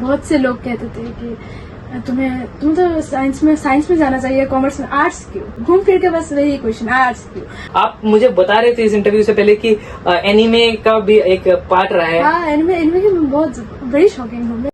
बहुत से लोग कहते थे कि तुम तो साइंस में जाना चाहिए, कॉमर्स में, आर्ट्स क्यों? घूम फिर के बस वही क्वेश्चन, आर्ट्स क्यों? आप मुझे बता रहे थे इस इंटरव्यू से पहले कि एनिमे का भी एक पार्ट रहा है। हाँ, एनिमे की बहुत बड़ी शौकीन हूँ मैं।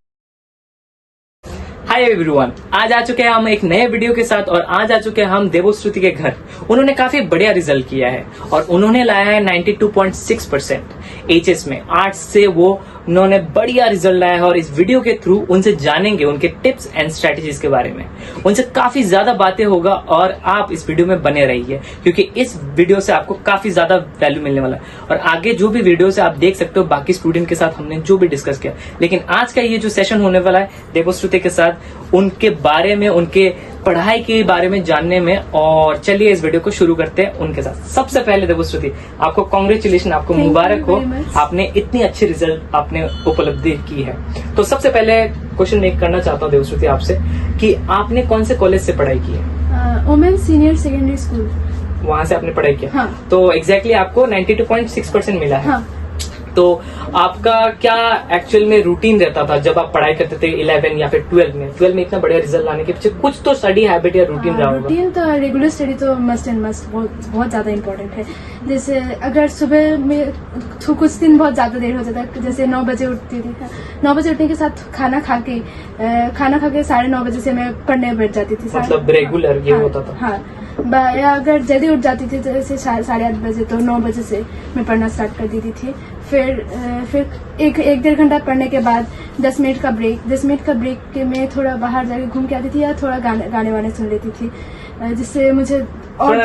हाय एवरीवन, आज आ चुके हैं हम एक नए वीडियो के साथ और आज आ चुके हैं हम देवोश्रुति के घर। उन्होंने काफी बढ़िया रिजल्ट किया है और उन्होंने लाया है 92.6% एचएस में। आर्ट्स से उन्होंने बढ़िया रिजल्ट लाया है और इस वीडियो के थ्रू उनसे जानेंगे उनके टिप्स एंड स्ट्रेटेजीज के बारे में। उनसे काफी ज्यादा बातें होगा और आप इस वीडियो में बने रहिए क्योंकि इस वीडियो से आपको काफी ज्यादा वैल्यू मिलने वाला है। और आगे जो भी वीडियो से आप देख सकते हो बाकी स्टूडेंट के साथ हमने जो भी डिस्कस किया, लेकिन आज का ये जो सेशन होने वाला है देवोश्रुति के साथ, उनके बारे में, उनके पढ़ाई के बारे में जानने में। और चलिए इस वीडियो को शुरू करते हैं उनके साथ। सबसे पहले देवोश्रुति, आपको कांग्रेचुलेशन, आपको मुबारक हो, आपने इतनी अच्छी रिजल्ट आपने उपलब्धि की है। तो सबसे पहले क्वेश्चन मैं करना चाहता हूँ देवोश्रुति आपसे कि आपने कौन से कॉलेज से पढ़ाई की है? वुमेन सीनियर सेकेंडरी स्कूल, वहां से आपने पढ़ाई किया। हाँ। तो एग्जैक्टली आपको 92.6% मिला है। हाँ। तो आपका क्या एक्चुअल में रूटीन रहता था जब आप पढ़ाई करते थे 11 या फिर 12 में? 12 में इतना बढ़िया रिजल्ट लाने के पीछे कुछ तो स्टडी हैबिट या रूटीन रहा होगा। रूटीन तो रेगुलर स्टडी तो मस्ट एंड मस्ट बहुत ज्यादा इम्पोर्टेंट है। जैसे अगर सुबह में कुछ दिन बहुत ज्यादा देर हो जाता है, जैसे 9 बजे उठती थी, 9 बजे उठने के साथ खाना खा के 9:30 बजे से मैं पढ़ने बैठ जाती थी। मतलब रेगुलर ये होता था? हाँ, या अगर जल्दी उठ जाती थी जैसे 8:30 बजे, तो 9 बजे से मैं पढ़ना स्टार्ट कर देती थी। फिर एक डेढ़ घंटा पढ़ने के बाद 10 मिनट का ब्रेक के मैं थोड़ा बाहर जाके घूम के आती थी या थोड़ा गाने वाने सुन लेती थी, जिससे मुझे और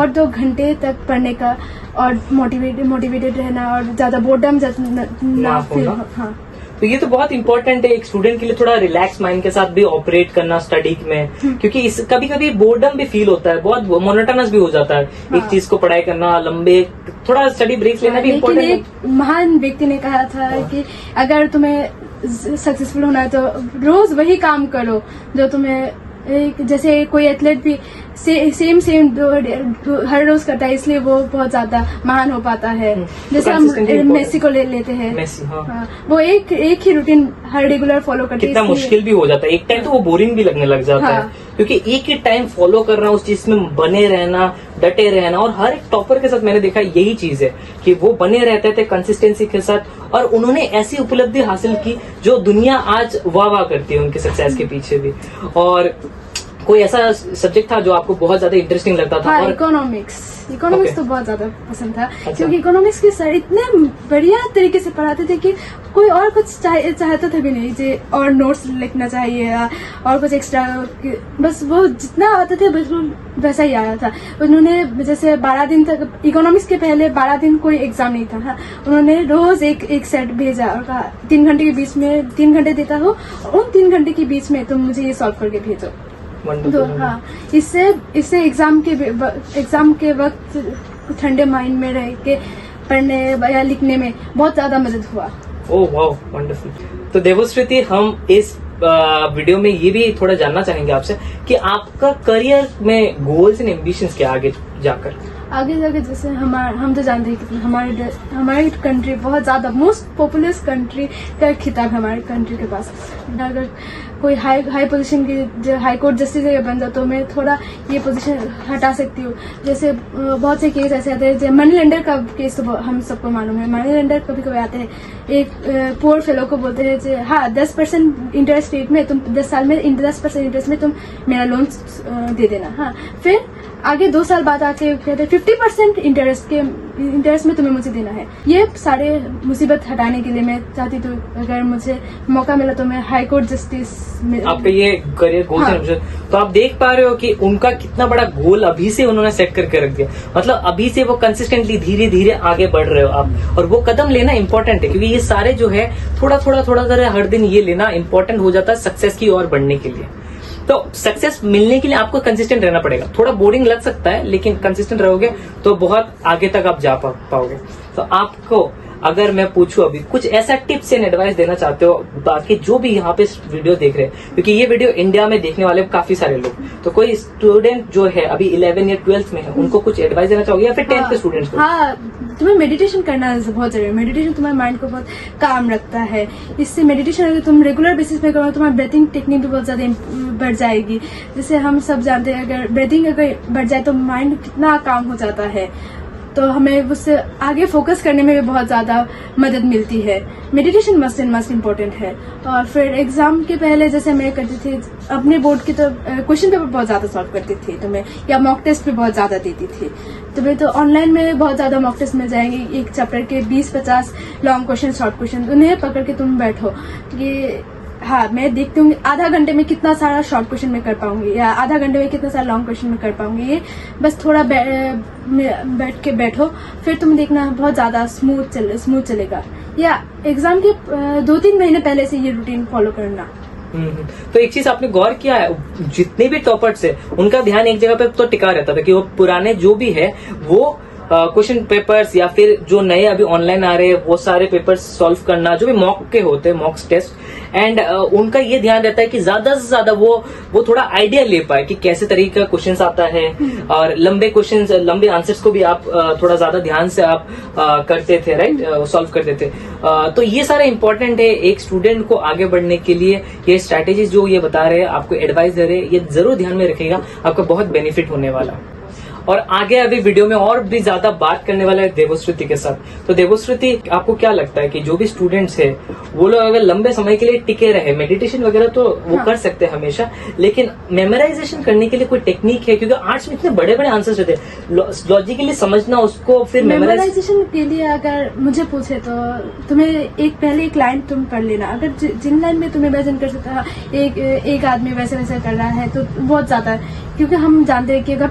2 घंटे तक पढ़ने का और मोटिवेटेड रहना और ज्यादा बोर्डम ना फील। हाँ, तो ये तो बहुत इंपॉर्टेंट है एक स्टूडेंट के लिए, थोड़ा रिलैक्स माइंड के साथ भी ऑपरेट करना स्टडी में, क्योंकि कभी कभी बोर्डम भी फील होता है, बहुत मोनोटोनस भी हो जाता है। हाँ। एक चीज को पढ़ाई करना, लंबे थोड़ा स्टडी ब्रेक्स लेना भी इम्पोर्टेंट है। एक महान व्यक्ति ने कहा था कि अगर तुम्हें सक्सेसफुल होना है तो रोज वही काम करो जो तुम्हें, जैसे कोई एथलीट भी सेम हर रोज करता है, इसलिए वो बहुत ज्यादा महान हो पाता है। जैसे हम मेसी को ले लेते हैं, हाँ। वो एक ही रूटीन हर रेगुलर फॉलो करते हैं। कितना मुश्किल भी हो जाता है एक टाइम, तो वो बोरिंग भी लगने लग जाता है, क्योंकि एक ही टाइम फॉलो करना, उस चीज में बने रहना, डटे रहना। और हर एक टॉपर के साथ मैंने देखा यही चीज है कि वो बने रहते थे कंसिस्टेंसी के साथ और उन्होंने ऐसी उपलब्धि हासिल की जो दुनिया आज वाह करती है उनके सक्सेस के पीछे भी। और कोई ऐसा सब्जेक्ट था जो आपको बहुत ज्यादा इंटरेस्टिंग लगता था? हाँ, इकोनॉमिक्स तो बहुत ज्यादा पसंद था। अच्छा। क्योंकि इकोनॉमिक्स के सर इतने बढ़िया तरीके से पढ़ाते थे कि कोई और कुछ चाहता था भी नहीं, जे और नोट्स लिखना चाहिए और कुछ एक्स्ट्रा, बस वो जितना आते थे बिल्कुल वैसा ही आया था। उन्होंने जैसे 12 दिन तक, इकोनॉमिक्स के पहले 12 दिन कोई एग्जाम नहीं था। हाँ, उन्होंने रोज एक सेट भेजा और कहा 3 घंटे के बीच में 3 घंटे देता हो, उन 3 घंटे के बीच में तुम मुझे ये सॉल्व करके भेजो। तो हाँ, इससे एग्जाम के वक्त ठंडे माइंड में रह के पढ़ने या लिखने में बहुत ज्यादा मदद हुआ। Oh wow, wonderful. तो देवोश्रुति, हम इस वीडियो में ये भी थोड़ा जानना चाहेंगे आपसे कि आपका करियर में गोल्स एंड एम्बिशंस क्या आगे जाकर? जैसे हम तो जानते हैं कि हमारी कंट्री बहुत ज्यादा मोस्ट पॉपुलर कंट्री का खिताब है हमारे कंट्री के पास। अगर कोई हाई पोजीशन की, जो हाई कोर्ट जस्टिस बन जाए तो मैं थोड़ा ये पोजीशन हटा सकती हूँ। जैसे बहुत से केस ऐसे आते हैं, जैसे मनी लेंडर का केस तो हम सबको मालूम है। मनी लेंडर कभी आते हैं, एक पुअर फेलो को बोलते हैं हाँ 10% इंटरेस्ट रेट में तुम 10 साल में 10% इंटरेस्ट में तुम मेरा लोन दे देना। हाँ, फिर आगे 2 साल बाद आके कहते 50% इंटरेस्ट में तुम्हें मुझे देना है। ये सारे मुसीबत हटाने के लिए मैं चाहती थी, अगर मुझे मौका मिला तो मैं हाई कोर्ट जस्टिस में। आपका ये करियर गोल है। तो आप देख पा रहे हो कि उनका कितना बड़ा गोल अभी से उन्होंने सेट करके रख दिया। मतलब अभी से वो कंसिस्टेंटली धीरे धीरे आगे बढ़ रहे हो आप, और वो कदम लेना इंपॉर्टेंट है क्योंकि ये सारे जो है थोड़ा हर दिन ये लेना इंपॉर्टेंट हो जाता है सक्सेस की ओर बढ़ने के लिए। तो सक्सेस मिलने के लिए आपको कंसिस्टेंट रहना पड़ेगा। थोड़ा बोरिंग लग सकता है लेकिन कंसिस्टेंट रहोगे तो बहुत आगे तक आप जा पाओगे। तो आपको अगर मैं पूछूं अभी कुछ ऐसा टिप्स एंड एडवाइस देना चाहते हो बाकी जो भी यहाँ पे वीडियो देख रहे हैं, क्योंकि ये वीडियो इंडिया में देखने वाले काफी सारे लोग, तो कोई स्टूडेंट जो है अभी 11 या 12th में है उनको कुछ एडवाइस देना चाहोगे या फिर 10th के स्टूडेंट्स को? हाँ, तुम्हें मेडिटेशन करना बहुत जरूरी है। मेडिटेशन तुम्हारे माइंड को बहुत काम रखता है। इससे मेडिटेशन अगर तुम रेगुलर बेसिस पे करो, तुम्हारी ब्रीथिंग टेक्निक भी बहुत ज्यादा बढ़ जाएगी। जैसे हम सब जानते हैं, अगर ब्रीथिंग अगर बढ़ जाए तो माइंड कितना काम हो जाता है, तो हमें उससे आगे फोकस करने में भी बहुत ज़्यादा मदद मिलती है। Meditation must and must important है। और फिर एग्जाम के पहले जैसे मैं करती थी अपने बोर्ड की, तो क्वेश्चन पेपर बहुत ज़्यादा सॉल्व करती थी, तो मैं या मॉक टेस्ट भी बहुत ज़्यादा देती थी। तुम्हें तो ऑनलाइन में बहुत ज़्यादा मॉक टेस्ट मिल जाएंगे, एक चैप्टर के 20-50 लॉन्ग क्वेश्चन, शॉर्ट क्वेश्चन, उन्हें पकड़ के तुम बैठो। ये हाँ, मैं देखती हूँ आधा घंटे में कितना सारा शॉर्ट क्वेश्चन में कर पाऊंगी या आधा घंटे में कितना सारा लॉन्ग क्वेश्चन में कर पाऊंगी। ये बस थोड़ा बैठ के बैठो, फिर तुम देखना बहुत ज्यादा स्मूथ चलेगा। या एग्जाम के 2-3 महीने पहले से ये रूटीन फॉलो करना। तो एक चीज आपने गौर किया है, जितने भी टॉपर्स है उनका ध्यान एक जगह पे तो टिका रहता था कि वो पुराने जो भी है वो क्वेश्चन पेपर्स या फिर जो नए अभी ऑनलाइन आ रहे हैं वो सारे पेपर्स सॉल्व करना, जो भी मॉक के होते हैं, मॉक टेस्ट, एंड उनका ये ध्यान रहता है कि ज्यादा से ज्यादा वो थोड़ा आइडिया ले पाए कि कैसे तरीके का क्वेश्चन आता है। और लंबे क्वेश्चन, लंबे आंसर्स को भी आप थोड़ा ज्यादा ध्यान से आप करते थे, राइट, सॉल्व करते थे। तो ये सारा इंपॉर्टेंट है एक स्टूडेंट को आगे बढ़ने के लिए। ये स्ट्रैटेजीज जो ये बता रहे हैं, आपको एडवाइस दे रहे हैं, ये जरूर ध्यान में रखिएगा, आपको बहुत बेनिफिट होने वाला है। और आगे अभी वीडियो में और भी ज्यादा बात करने वाला है देवश्रुति के साथ। तो देवश्रुति, आपको क्या लगता है कि जो भी स्टूडेंट्स है वो लोग अगर लंबे समय के लिए टिके रहे, मेडिटेशन वगैरह तो वो कर सकते हैं हमेशा, लेकिन मेमोराइजेशन करने के लिए कोई टेक्निक है? क्योंकि आर्ट्स में इतने बड़े बड़े आंसर्स रहते हैं, लॉजिकली समझना उसको, फिर मेमोराइजेशन के लिए अगर मुझे पूछे तो तुम्हें पहले एक लाइन तुम पढ़ लेना। अगर जिन लाइन में तुम्हें इमेजिन कर सकता है एक आदमी वैसे वैसे कर रहा है तो बहुत ज्यादा, क्योंकि हम जानते हैं कि अगर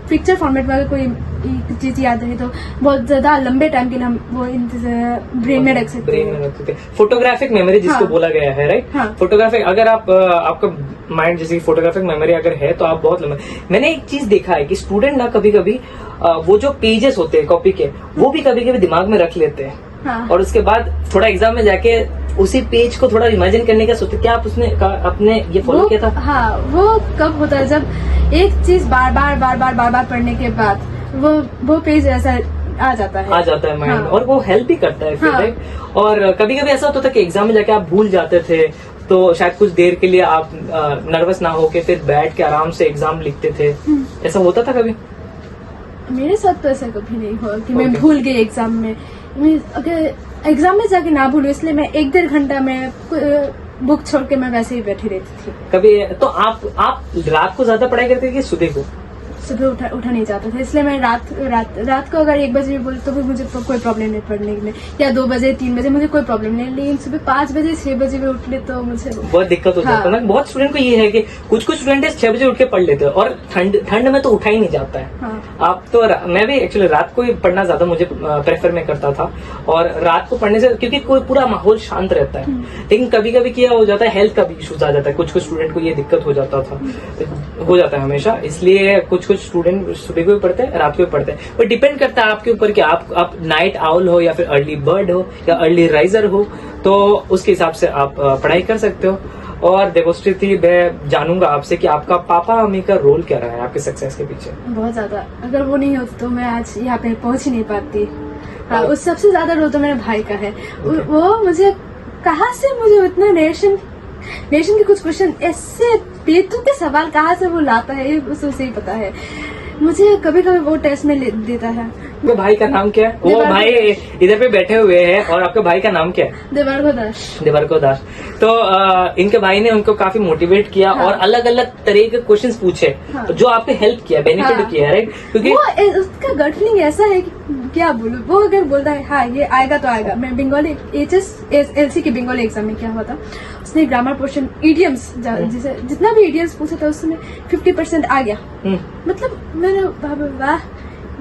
पिक्चर फॉर्मेट में अगर कोई चीज याद रहे तो बहुत ज्यादा लंबे टाइम के लिए हम वो ब्रेन में रख सकते हैं। फोटोग्राफिक मेमोरी जिसको बोला गया है, राइट। हाँ। फोटोग्राफिक, अगर आप आपका माइंड जैसे फोटोग्राफिक मेमोरी अगर है तो आप बहुत लंबे। मैंने एक चीज देखा है कि स्टूडेंट ना कभी कभी वो जो पेजेस होते हैं कॉपी के, वो भी कभी कभी दिमाग में रख लेते हैं। हाँ। और उसके बाद थोड़ा एग्जाम में जाके उसी पेज को थोड़ा इमेजिन करने का सोचते। क्या आप अपने ये फॉलो किया था? हाँ, वो कब होता है जब एक चीज बार बार पढ़ने के बाद वो पेज ऐसा आ जाता है माइंड। हाँ। और वो हेल्प भी करता है फिर, राइट। और कभी कभी ऐसा होता था कि एग्जाम में जाके आप भूल जाते थे, तो शायद कुछ देर के लिए आप नर्वस ना होके फिर बैठ के आराम से एग्जाम लिखते थे। ऐसा होता था कभी? मेरे साथ तो ऐसा कभी नहीं हुआ कि मैं भूल गई एग्जाम में। अगर एग्जाम में जाके ना भूलूं, इसलिए मैं 1-1.5 घंटा में बुक छोड़ के मैं वैसे ही बैठी रहती थी। कभी तो आप रात को ज्यादा पढ़ाई करते थे कि सुबह को? सुबह उठा नहीं जाता था, इसलिए मैं रात को अगर 1 बजे भी बोले तो भी मुझे कोई प्रॉब्लम नहीं पढ़ने में, या 2 बजे 3 बजे मुझे कोई प्रॉब्लम नहीं। लेकिन सुबह 5 बजे 6 बजे भी उठ ले तो मुझे बहुत दिक्कत हो जाता है। हाँ। बहुत स्टूडेंट को ये है कि कुछ स्टूडेंट 6 बजे उठ के पढ़ लेते हैं, और ठंड में तो उठा ही नहीं जाता है। हाँ। आप तो मैं भी एक्चुअली रात को ही पढ़ना ज्यादा मुझे प्रेफर में करता था, और रात को पढ़ने से क्योंकि कोई पूरा माहौल शांत रहता है। लेकिन कभी कभी क्या हो जाता है, हेल्थ का भी इशूज आ जाता है। कुछ स्टूडेंट को ये दिक्कत हो जाता है हमेशा, इसलिए कुछ स्टूडेंट सुबह को भी पढ़ते हैं, रात को भी पढ़ते हैं। वो डिपेंड करता है आपके ऊपर कि आप नाइट आउल हो या फिर अर्ली बर्ड हो या अर्ली राइजर हो, तो उसके हिसाब से आप पढ़ाई कर सकते हो। और देवश्रुति, मैं जानूंगा आपसे कि आपका पापा मम्मी का रोल क्या रहा है आपके सक्सेस के पीछे? बहुत ज्यादा। अगर वो नहीं होती तो मैं आज यहाँ पे पहुंच ही नहीं पाती। हाँ, उस सबसे ज्यादा रोल तो मेरे भाई का है। वो मुझे कहाँ से मुझे इतना नेशन के कुछ क्वेश्चन, ऐसे बेतुके सवाल कहाँ से वो लाता है, ये उसे ही पता है। मुझे कभी कभी वो टेस्ट में देता है। वो भाई का नाम क्या है? वो भाई इधर पे बैठे हुए हैं, और आपके भाई का नाम क्या है? देवर्को दास। तो इनके भाई ने उनको काफी मोटिवेट किया। हाँ। और अलग अलग तरह के क्वेश्चंस पूछे। हाँ। जो आपको हेल्प किया, बेनिफिट किया, राइट। क्योंकि उसका गट फीलिंग ऐसा है कि क्या बोलूं, वो अगर बोलता है हाँ ये आएगा तो आएगा। मैं बंगाली HSLC के बंगाली एग्जाम में क्या हुआ था, उसने ग्रामर पोर्शन इडियम्स जितना भी इडियम्स पूछा था उसमें 50% आ गया। मतलब मैंने वाह,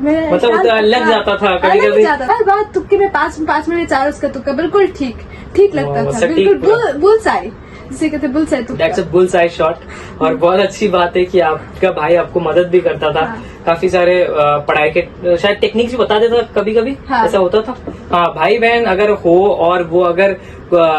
मतलब लग जाता था कभी हर बात तुक्के में 5 में 4 उसका तुक्का बिल्कुल ठीक लगता था, बिल्कुल बुलसाई जिसे कहते हैं, बुलसाई तुक्का। That's a bullseye shot. और बहुत अच्छी बात है कि आपका भाई आपको मदद भी करता था। हाँ। काफी सारे पढ़ाई के शायद टेक्निक्स भी बता देता कभी कभी। हाँ। ऐसा होता था। हाँ, भाई बहन अगर हो और वो अगर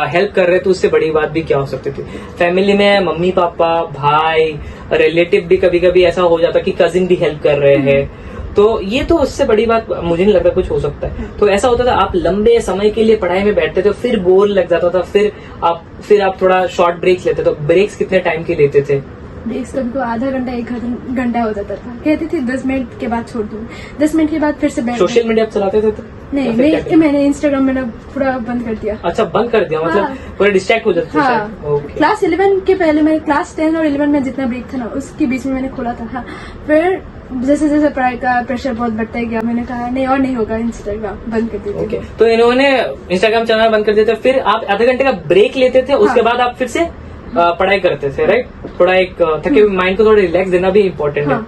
हेल्प कर रहे तो उससे बड़ी बात भी क्या हो सकती थी। फैमिली में मम्मी पापा भाई रिलेटिव भी कभी कभी ऐसा हो जाता कि कजिन भी हेल्प कर रहे हैं, तो ये तो उससे बड़ी बात मुझे नहीं लगता कुछ हो सकता है। तो ऐसा होता था आप लंबे समय के लिए पढ़ाई में बैठते थे, फिर बोर लग जाता था, फिर आप थोड़ा शॉर्ट ब्रेक्स लेते, तो ब्रेक्स कितने टाइम के लेते थे? ब्रेक्स कभी को आधा घंटा 1 घंटा हो जाता था। कहती थी 10 मिनट के बाद छोड़ दूँ, 10 मिनट के बाद फिर से बैठ। सोशल मीडिया आप चलाते थे तो? नहीं, मैंने इंस्टाग्राम मैंने पूरा बंद कर दिया। अच्छा, बंद कर दिया, मतलब पूरा डिस्ट्रैक्ट हो जाते थे। हाँ, क्लास 11 के पहले मैं क्लास 10 और 11 में जितना ब्रेक था ना उसके बीच में मैंने खोला था। हाँ, फिर जैसे जैसे पढ़ाई का प्रेशर बहुत बढ़ता गया, मैंने कहा नहीं और नहीं होगा, इंस्टाग्राम बंद कर देती हूँ। तो इन्होंने इंस्टाग्राम चलाना बंद कर दिया था, फिर आप आधे घंटे का ब्रेक लेते थे, उसके बाद आप फिर से पढ़ाई करते थे, राइट? थोड़ा एक थके हुए माइंड को थोड़ा रिलैक्स देना भी इम्पोर्टेंट है।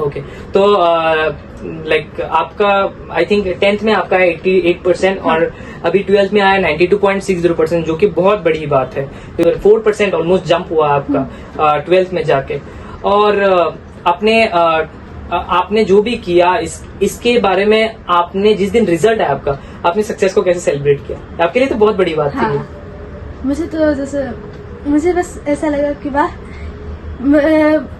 ओके, तो लाइक आपका आई थिंक 10th में आपका 88% और अभी 12th में आया 92.60%, जो कि बहुत बड़ी बात है। 4% ऑलमोस्ट जंप हुआ आपका 12th में जाके। और आपने जो भी किया इसके बारे में आपने जिस दिन रिजल्ट आया आपका, आपने सक्सेस को कैसे सेलिब्रेट किया? आपके लिए तो बहुत बड़ी बात थी। मुझे बस ऐसा लगा कि वाह,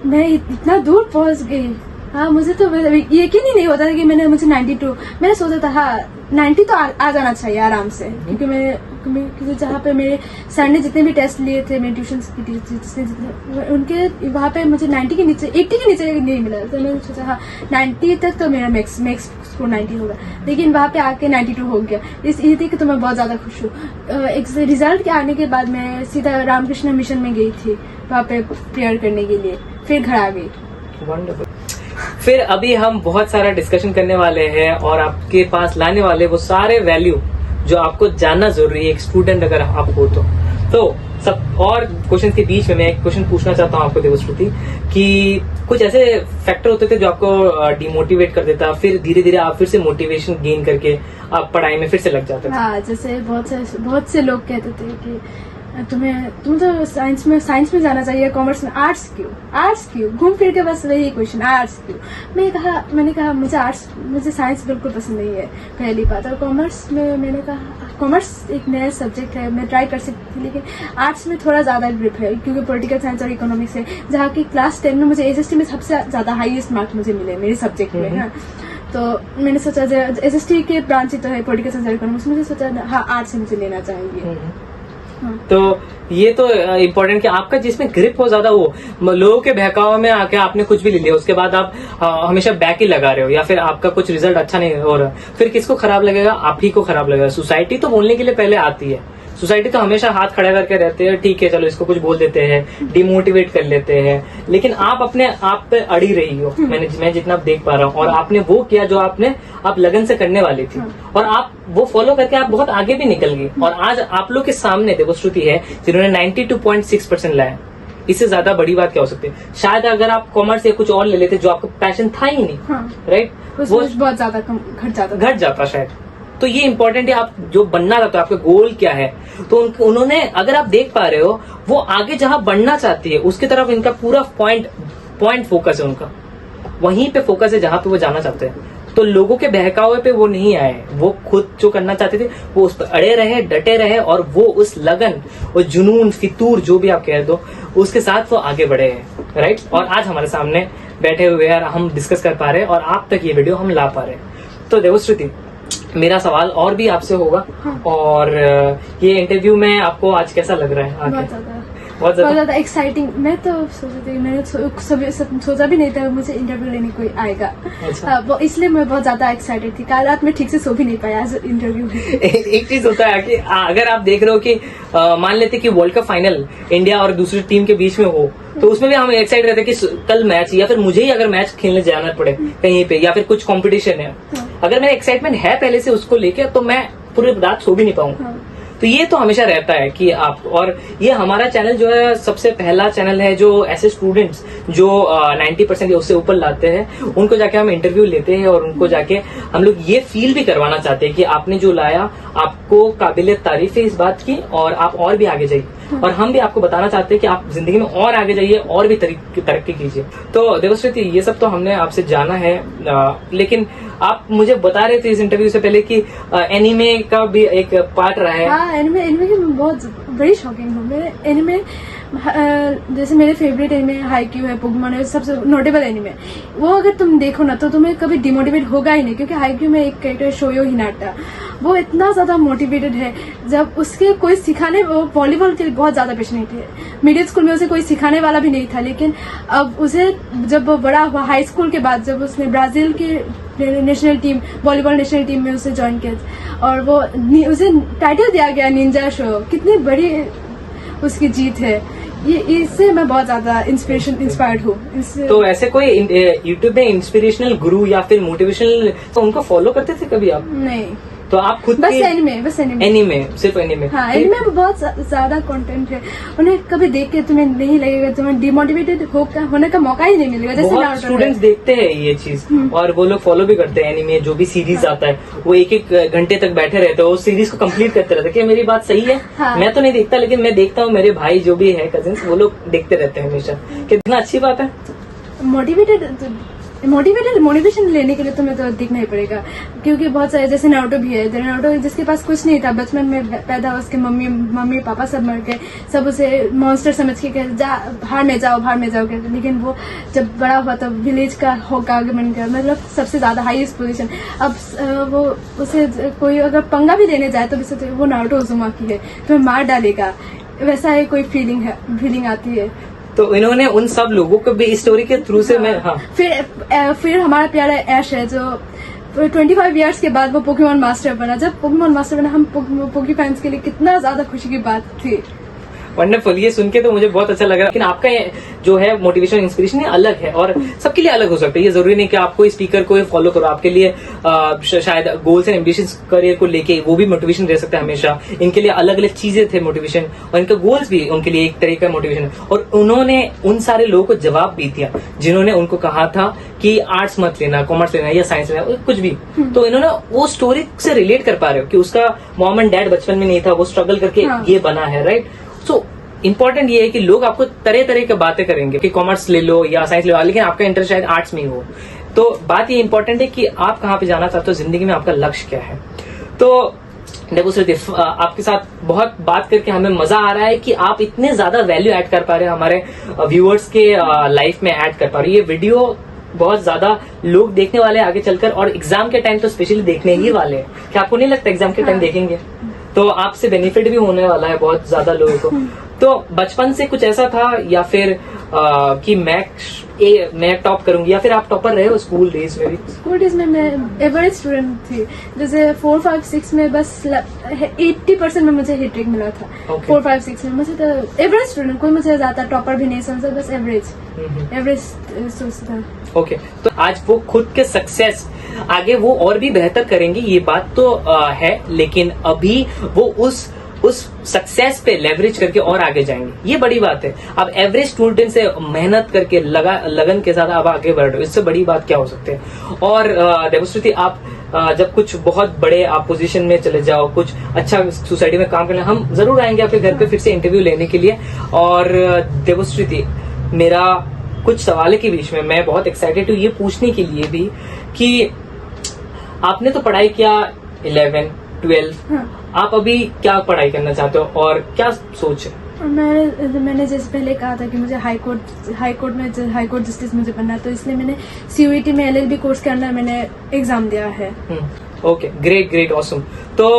मैं इतना दूर पहुंच गई। हाँ, मुझे तो यकीन ही नहीं होता था कि मुझे 92, मैंने सोचा था हाँ 90 तो आ जाना चाहिए आराम से, क्योंकि जहाँ पे मेरे सर ने जितने भी टेस्ट लिए थे, मेरे ट्यूशन की टीचर उनके वहाँ पे मुझे 90 के नीचे 80 के नीचे नहीं मिला। तो मैंने सोचा हाँ 90 तक तो मेरा मैक्स स्कोर 90 होगा, लेकिन वहाँ पे आके 92 हो गया। ये थी कि तो मैं बहुत ज्यादा खुश हूँ। रिजल्ट के आने के बाद मैं सीधा रामकृष्ण मिशन में गई थी, वहाँ पे प्रेयर करने के लिए, फिर घर आ गई। वंडरफुल। फिर अभी हम बहुत सारा डिस्कशन करने वाले हैं और आपके पास लाने वाले वो सारे वैल्यू जो आपको जानना जरूरी है एक स्टूडेंट अगर आप हो तो सब और क्वेश्चन के बीच में मैं एक क्वेश्चन पूछना चाहता हूँ आपको देवश्रुति, कि कुछ ऐसे फैक्टर होते थे जो आपको डिमोटिवेट कर देता, फिर धीरे धीरे आप फिर से मोटिवेशन गेन करके आप पढ़ाई में फिर से लग जाते थे? हाँ, जैसे बहुत से लोग कहते थे कि तुम तो साइंस में जाना चाहिए, कॉमर्स में आर्ट्स क्यों घूम फिर के बस वही क्वेश्चन, आर्ट्स क्यों? मैंने कहा मुझे साइंस बिल्कुल पसंद नहीं है, पहली बात। और कॉमर्स में मैंने कहा कॉमर्स एक नया सब्जेक्ट है, मैं ट्राई कर सकती थी, लेकिन आर्ट्स में थोड़ा ज्यादा ग्रिप है, क्योंकि पॉलिटिकल साइंस और इकोनॉमिक्स है, जहाँ की क्लास 10 में मुझे एसएसटी में सबसे ज्यादा हाईएस्ट मार्क्स मुझे मिले मेरे सब्जेक्ट में। हाँ, तो मैंने सोचा एसएसटी के ब्रांच ही तो है पॉलिटिकल साइंस और इकोनॉमिक्स, मुझे सोचा हाँ आर्ट्स से मुझे लेना चाहिए। तो ये तो इम्पोर्टेंट कि आपका जिसमें ग्रिप हो ज्यादा हो, लोगों के बहकावे में आके आपने कुछ भी ले लिया, उसके बाद आप हमेशा बैक ही लगा रहे हो, या फिर आपका कुछ रिजल्ट अच्छा नहीं हो रहा, फिर किसको खराब लगेगा? आप ही को खराब लगेगा। सोसाइटी तो बोलने के लिए पहले आती है, सोसाइटी तो हमेशा हाथ खड़ा करके रहते हैं, ठीक है चलो इसको कुछ बोल देते हैं, डिमोटिवेट कर लेते हैं, लेकिन आप अपने आप पे अड़ी रही हो। मैं जितना देख पा रहा हूँ, और आपने वो किया जो आप लगन से करने वाली थी, और आप वो फॉलो करके आप बहुत आगे भी निकल गई। और आज आप लोग के सामने देवश्रुति है जिन्होंने 92.6% लाया। इससे ज्यादा बड़ी बात क्या हो सकती है? शायद अगर आप कॉमर्स या कुछ और ले लेते जो आपका पैशन था ही नहीं, राइट, वो बहुत ज्यादा घट जाता शायद। तो ये इंपॉर्टेंट है, आप जो बनना चाहते हो, आपका गोल क्या है, तो उन्होंने, अगर आप देख पा रहे हो, वो आगे जहां बढ़ना चाहती है उसकी तरफ इनका पूरा पॉइंट फोकस है, उनका वहीं पे फोकस है जहां पे वो जाना चाहते हैं। तो लोगों के बहकावे पे वो नहीं आए, वो खुद जो करना चाहते थे वो उस पर अड़े रहे, डटे रहे, और वो उस लगन और जुनून, फितूर जो भी आप कह दो, उसके साथ वो आगे बढ़े हैं, राइट। और आज हमारे सामने बैठे हुए हैं, हम डिस्कस कर पा रहे हैं और आप तक ये वीडियो हम ला पा रहे हैं। तो देवश्रुति, मेरा सवाल और भी आपसे होगा। और ये इंटरव्यू में आपको आज कैसा लग रहा है? बहुत ज्यादा एक्साइटिंग। मैं तो मैंने सोचा भी नहीं था मुझे इंटरव्यू लेने कोई आएगा। अच्छा। इसलिए मैं बहुत ज्यादा एक्साइटेड थी। कल रात में ठीक से सो भी नहीं पाया इंटरव्यू में। एक चीज होता है कि अगर आप देख रहे हो कि मान लेते कि वर्ल्ड कप फाइनल इंडिया और दूसरी टीम के बीच में हो, तो उसमें भी हम एक्साइटेड रहते हैं कि कल मैच, या फिर मुझे ही अगर मैच खेलने जाना पड़े कहीं पे, या फिर कुछ कॉम्पिटिशन है, अगर मेरा एक्साइटमेंट है पहले से उसको लेके, तो मैं पूरी रात सो भी नहीं पाऊंगा। तो ये तो हमेशा रहता है कि आप, और ये हमारा चैनल जो है सबसे पहला चैनल है जो ऐसे स्टूडेंट्स जो 90% या उससे ऊपर लाते हैं, उनको जाके हम इंटरव्यू लेते हैं, और उनको जाके हम लोग ये फील भी करवाना चाहते हैं कि आपने जो लाया, आपको काबिलियत तारीफ है इस बात की, और आप और भी आगे जाइए। और हम भी आपको बताना चाहते हैं कि आप जिंदगी में और आगे जाइए और भी तरक्की कीजिए। तो देवश्रुति, ये सब तो हमने आपसे जाना है, लेकिन आप मुझे बता रहे थे इस इंटरव्यू से पहले कि एनिमे का भी एक पार्ट रहा है। हाँ, एनिमे की बहुत बड़ी शौकीन हूँ मैं। एनिमे जैसे मेरे फेवरेट एनिमे हाईक्यू है, पोकेमॉन है, सबसे नोटेबल एनिमे। वो अगर तुम देखो ना तो तुम्हें कभी डिमोटिवेट होगा ही नहीं, क्योंकि हाईक्यू में एक कैरेक्टर शोयो हिनाटा, वो इतना ज्यादा मोटिवेटेड है। जब उसके कोई सिखाने, वो वॉलीबॉल के लिए बहुत ज्यादा पैशनेट है। मिडिल स्कूल में उसे कोई सिखाने वाला भी नहीं था, लेकिन अब उसे जब वो बड़ा हुआ हाई स्कूल के बाद, जब उसने ब्राजील की national team, volleyball national team में उसे ज्वाइन किया और वो उसे टाइटल दिया गया निंजा शो, कितनी बड़ी उसकी जीत है। ये इससे मैं बहुत ज्यादा इंस्पायर्ड हूँ इससे। तो ऐसे कोई यूट्यूब में इंस्पिरेशनल गुरु या फिर मोटिवेशनल, तो उनको फॉलो करते थे कभी आप? नहीं, तो आप खुद बस एनिमे सिर्फ एनिमे। हाँ, एनिमे में बहुत ज्यादा कंटेंट है, उन्हें कभी देख के तुम्हें नहीं लगेगा, तुम्हें डिमोटिवेटेड होने का मौका ही नहीं मिलेगा। जैसे बहुत स्टूडेंट्स देखते हैं ये चीज और वो लोग फॉलो भी करते हैं एनिमे, जो भी सीरीज आता है वो एक एक घंटे तक बैठे रहते हैं, उस सीरीज को कंप्लीट करते रहते हैं। क्या मेरी बात सही है? हाँ। मैं तो नहीं देखता, लेकिन मैं देखता हूँ, मेरे भाई जो भी है कजिन्स, वो लोग देखते रहते हैं हमेशा। कितना अच्छी बात है। मोटिवेशन लेने के लिए तुम्हें तो दिखना ही पड़ेगा, क्योंकि बहुत सारे, जैसे नारुतो भी है, नारुतो जिसके पास कुछ नहीं था, बचपन में पैदा हुआ, उसके मम्मी पापा सब मर गए, सब उसे मॉन्स्टर समझ के भाड़ में जाओ कहते, लेकिन वो जब बड़ा हुआ तब विलेज का होकागे बन गया, मतलब सबसे ज्यादा हाईएस्ट पोजीशन। अब वो उसे कोई अगर पंगा भी देने जाए तो वो नारुतो उज़ुमाकी है, तुम्हें मार डालेगा, वैसा ही कोई फीलिंग आती है। तो इन्होंने उन सब लोगों को भी स्टोरी के थ्रू से मैं फिर हमारा प्यारा ऐश है, जो 25 इयर्स के बाद वो पोकेमॉन मास्टर बना। जब पोकेमॉन मास्टर बना, हम पोकी फैंस के लिए कितना ज्यादा खुशी की बात थी। वंडरफुल, ये सुन के तो मुझे बहुत अच्छा लग रहा है। लेकिन आपका जो है मोटिवेशन इंस्पिरेशन अलग है और सबके लिए अलग हो सकता है। ये जरूरी नहीं कि आपको स्पीकर को फॉलो करो, आपके लिए शायद गोल्स एंड एम्बिशंस करियर को लेके वो भी मोटिवेशन रह सकता है हमेशा। इनके लिए अलग अलग चीजें थे मोटिवेशन, और इनका गोल्स भी उनके लिए एक तरह का मोटिवेशन। और उन्होंने उन सारे लोगों को जवाब भी दिया जिन्होंने उनको कहा था कि आर्ट्स मत लेना, कॉमर्स लेना या साइंस लेना, कुछ भी। तो इन्होंने वो स्टोरी से रिलेट कर पा रहे हो कि उसका मॉम एंड डैड बचपन में नहीं था, वो स्ट्रगल करके ये बना है, राइट। सो इम्पोर्टेंट ये है कि लोग आपको तरह तरह की बातें करेंगे कि कॉमर्स ले लो या साइंस ले लो, लेकिन आपका इंटरेस्ट शायद आर्ट्स में हो। तो बात ये इंपॉर्टेंट है कि आप कहाँ पे जाना चाहते हो जिंदगी में, आपका लक्ष्य क्या है। तो देवश्रुति, आपके साथ बहुत बात करके हमें मजा आ रहा है कि आप इतने ज्यादा वैल्यू ऐड कर पा रहे हो, हमारे व्यूअर्स के लाइफ में ऐड कर पा रहे हो। ये वीडियो बहुत ज्यादा लोग देखने वाले हैं आगे चलकर, और एग्जाम के टाइम तो स्पेशली देखने ही वाले हैं। क्या आपको नहीं लगता एग्जाम के टाइम देखेंगे तो आपसे बेनिफिट भी होने वाला है बहुत ज्यादा लोगों को। तो बचपन से कुछ ऐसा था या फिर कि मैं टॉप करूंगी, या फिर आप टॉपर रहे हो स्कूल डेज में भी? स्कूल डेज में मैं एवरेज स्टूडेंट थी, जैसे 4, 5, 6 में बस 80% में मुझे हिट रेट मिला था। 4, 5, 6 में मुझे तो एवरेज स्टूडेंट, कोई मुझे ज्यादा टॉपर भी नहीं समझा, बस एवरेज सोचता। ओके, तो आज वो खुद के सक्सेस आगे वो और भी बेहतर करेंगे, ये बात तो है, लेकिन अभी वो उस सक्सेस पे लेवरेज करके और आगे जाएंगे, ये बड़ी बात है। अब एवरेज स्टूडेंट से मेहनत करके लगन के साथ आप आगे बढ़ रहे हो, इससे बड़ी बात क्या हो सकती है। और देवश्रुति, आप जब कुछ बहुत बड़े आप पोजीशन में चले जाओ, कुछ अच्छा सोसाइटी में काम करना, हम जरूर आएंगे आपके घर पे फिर से इंटरव्यू लेने के लिए। और देवश्रुति, मेरा कुछ सवाल के बीच में मैं बहुत एक्साइटेड हूँ ये पूछने के लिए भी कि आपने तो पढ़ाई किया 11, 12, आप अभी क्या पढ़ाई करना चाहते हो और क्या सोच है? मैंने जैसे पहले कहा था कि मुझे हाई कोर्ट जस्टिस मुझे बनना है, तो इसलिए मैंने CUET में LLB कोर्स करना मैंने एग्जाम दिया है। Okay, great, awesome. तो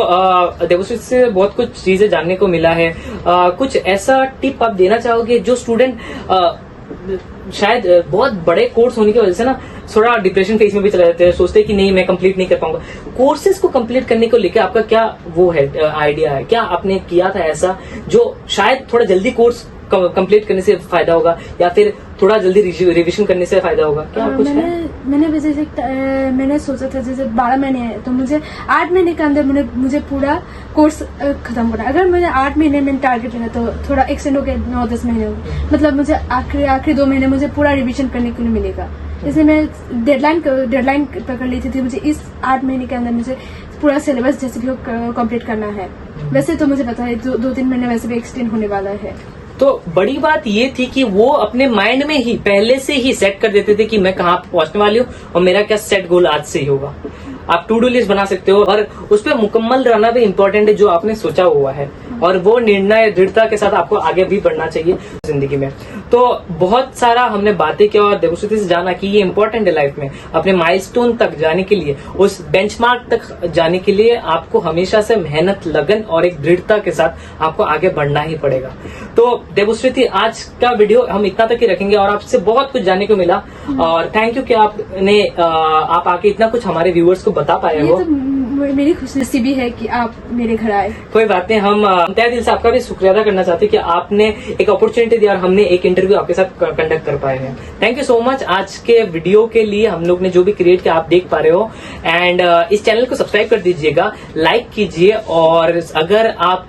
देवश्रुति से बहुत कुछ चीजें जानने को मिला है। कुछ ऐसा टिप आप देना चाहोगे जो स्टूडेंट शायद बहुत बड़े कोर्स होने की वजह से ना थोड़ा डिप्रेशन फेज में भी चले जाते हैं, सोचते हैं कि नहीं मैं कंप्लीट नहीं कर पाऊंगा। कोर्सेज को कंप्लीट करने को लेकर आपका क्या वो है, आइडिया है? क्या आपने किया था ऐसा जो शायद थोड़ा जल्दी कोर्स कंप्लीट करने से फायदा होगा, या फिर थोड़ा जल्दी रिविजन करने से फायदा होगा? क्या कुछ मैंने सोचा था जैसे 12 महीने है, तो मुझे 8 महीने के अंदर मुझे पूरा कोर्स खत्म करना। अगर मुझे 8 महीने में टारगेट है तो थोड़ा एक्सटेंड होकर 9-10 महीने हो, मतलब मुझे आखिरी 2 महीने मुझे पूरा रिविजन करने के लिए मिलेगा। इसलिए मैं डेडलाइन पकड़ ली थी मुझे इस 8 महीने के अंदर मुझे पूरा सिलेबस जैसे भी कंप्लीट करना है। वैसे तो मुझे पता है 2-3 महीने वैसे भी एक्सटेंड होने वाला है। तो बड़ी बात ये थी कि वो अपने माइंड में ही पहले से ही सेट कर देते थे कि मैं कहाँ पहुंचने वाली हूँ और मेरा क्या सेट गोल आज से ही होगा। आप टू डू लिस्ट बना सकते हो और उस पर मुकम्मल रहना भी इम्पोर्टेंट है जो आपने सोचा हुआ है। और वो निर्णय दृढ़ता के साथ आपको आगे भी बढ़ना चाहिए जिंदगी में। तो बहुत सारा हमने बातें किया और देवश्रुति से जाना कि ये इंपॉर्टेंट है लाइफ में, अपने माइलस्टोन तक जाने के लिए, उस बेंचमार्क तक जाने के लिए आपको हमेशा से मेहनत, लगन और एक दृढ़ता के साथ आपको आगे बढ़ना ही पड़ेगा। तो देवश्रुति, आज का वीडियो हम इतना तक ही रखेंगे और आपसे बहुत कुछ जानने को मिला और थैंक यू कि आप आके इतना कुछ हमारे व्यूअर्स को बता पाए हो। मेरी खुशनसीबी है कि आप मेरे घर आए। कोई बात नहीं, हम तहे दिल से आपका भी शुक्रिया अदा करना चाहते हैं कि आपने एक अपॉर्चुनिटी दी और हमने एक इंटरव्यू आपके साथ कंडक्ट कर पाए हैं। Thank you so much. आज के वीडियो के लिए हम लोग ने जो भी क्रिएट किया आप देख पा रहे हो, एंड इस चैनल को सब्सक्राइब कर दीजिएगा, लाइक कीजिए और अगर आप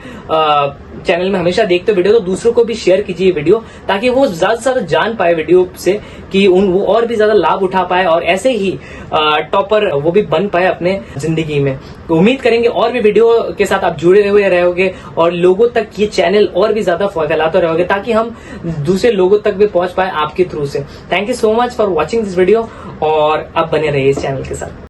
चैनल में हमेशा देखते हो वीडियो तो दूसरों को भी शेयर कीजिए वीडियो, ताकि वो ज्यादा से ज्यादा जान पाए वीडियो से कि वो और भी ज्यादा लाभ उठा पाए और ऐसे ही टॉपर वो भी बन पाए अपने जिंदगी में। तो उम्मीद करेंगे और भी वीडियो के साथ आप जुड़े हुए रहोगे और लोगों तक ये चैनल और भी ज्यादा फैलाते रहोगे ताकि हम दूसरे लोगों तक भी पहुंच पाए आपके थ्रू से। Thank you so much for watching this video और आप बने रहिए इस चैनल के साथ।